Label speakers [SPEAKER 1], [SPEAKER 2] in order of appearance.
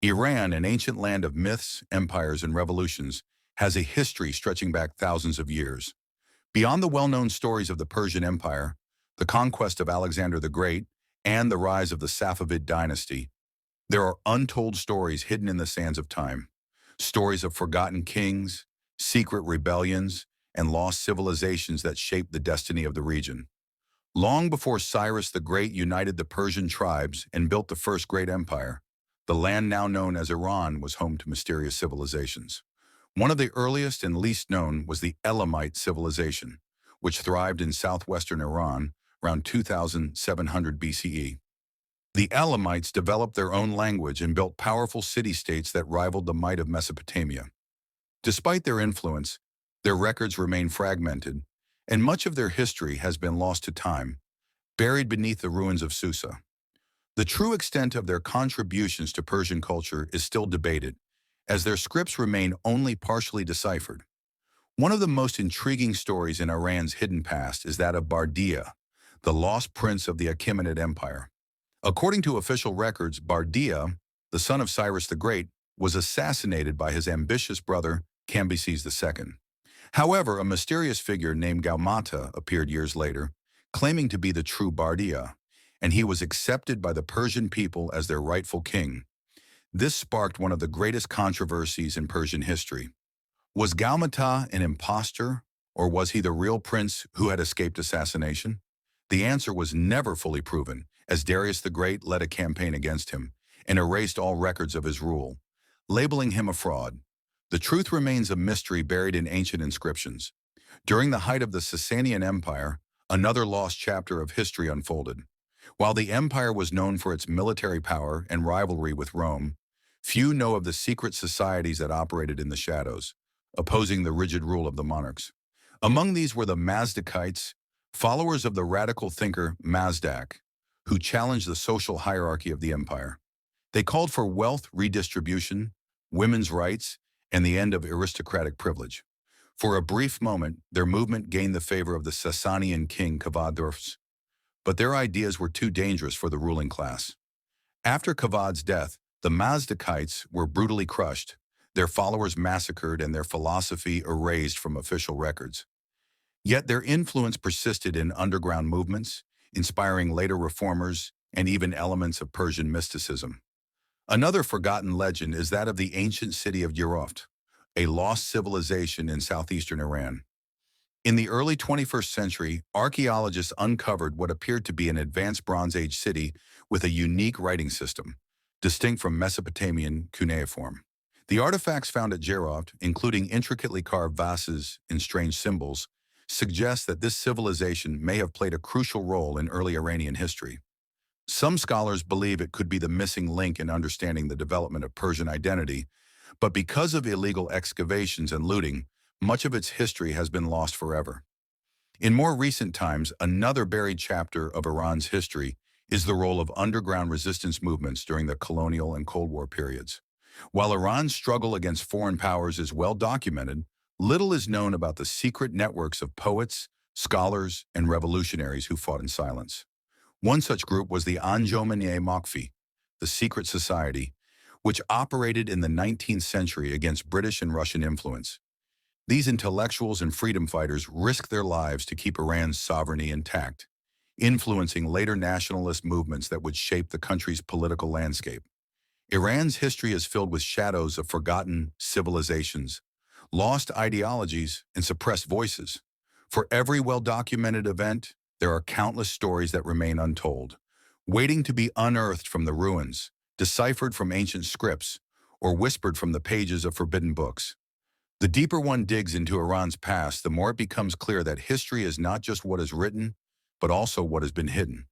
[SPEAKER 1] Iran, an ancient land of myths, empires, and revolutions, has a history stretching back thousands of years. Beyond the well-known stories of the Persian Empire, the conquest of Alexander the Great, and the rise of the Safavid dynasty, there are untold stories hidden in the sands of time. Stories of forgotten kings, secret rebellions, and lost civilizations that shaped the destiny of the region. Long before Cyrus the Great united the Persian tribes and built the first great empire, the land now known as Iran was home to mysterious civilizations. One of the earliest and least known was the Elamite civilization, which thrived in southwestern Iran around 2700 BCE. The Elamites developed their own language and built powerful city-states that rivaled the might of Mesopotamia. Despite their influence, their records remain fragmented, and much of their history has been lost to time, buried beneath the ruins of Susa. The true extent of their contributions to Persian culture is still debated, as their scripts remain only partially deciphered. One of the most intriguing stories in Iran's hidden past is that of Bardiya, the lost prince of the Achaemenid Empire. According to official records, Bardiya, the son of Cyrus the Great, was assassinated by his ambitious brother Cambyses II. However, a mysterious figure named Gaumata appeared years later, claiming to be the true Bardiya, and he was accepted by the Persian people as their rightful king. This sparked one of the greatest controversies in Persian history. Was Gaumata an impostor, or was he the real prince who had escaped assassination? The answer was never fully proven, as Darius the Great led a campaign against him and erased all records of his rule, labeling him a fraud. The truth remains a mystery buried in ancient inscriptions. During the height of the Sasanian Empire, another lost chapter of history unfolded. While the empire was known for its military power and rivalry with Rome, few know of the secret societies that operated in the shadows, opposing the rigid rule of the monarchs. Among these were the Mazdakites, followers of the radical thinker Mazdak, who challenged the social hierarchy of the empire. They called for wealth redistribution, women's rights, and the end of aristocratic privilege. For a brief moment, their movement gained the favor of the Sasanian king Kavadurfs, but their ideas were too dangerous for the ruling class. After Kavad's death, the Mazdakites were brutally crushed, their followers massacred and their philosophy erased from official records. Yet their influence persisted in underground movements, inspiring later reformers and even elements of Persian mysticism. Another forgotten legend is that of the ancient city of Jiroft, a lost civilization in southeastern Iran. In the early 21st century, archaeologists uncovered what appeared to be an advanced Bronze Age city with a unique writing system, distinct from Mesopotamian cuneiform. The artifacts found at Jiroft, including intricately carved vases and strange symbols, suggest that this civilization may have played a crucial role in early Iranian history. Some scholars believe it could be the missing link in understanding the development of Persian identity, but because of illegal excavations and looting, much of its history has been lost forever. In more recent times, another buried chapter of Iran's history is the role of underground resistance movements during the colonial and Cold War periods. While Iran's struggle against foreign powers is well documented, little is known about the secret networks of poets, scholars, and revolutionaries who fought in silence. One such group was the Anjomene Makfi, the secret society, which operated in the 19th century against British and Russian influence. These intellectuals and freedom fighters risked their lives to keep Iran's sovereignty intact, influencing later nationalist movements that would shape the country's political landscape. Iran's history is filled with shadows of forgotten civilizations, lost ideologies, and suppressed voices. For every well-documented event, there are countless stories that remain untold, waiting to be unearthed from the ruins, deciphered from ancient scripts, or whispered from the pages of forbidden books. The deeper one digs into Iran's past, the more it becomes clear that history is not just what is written, but also what has been hidden.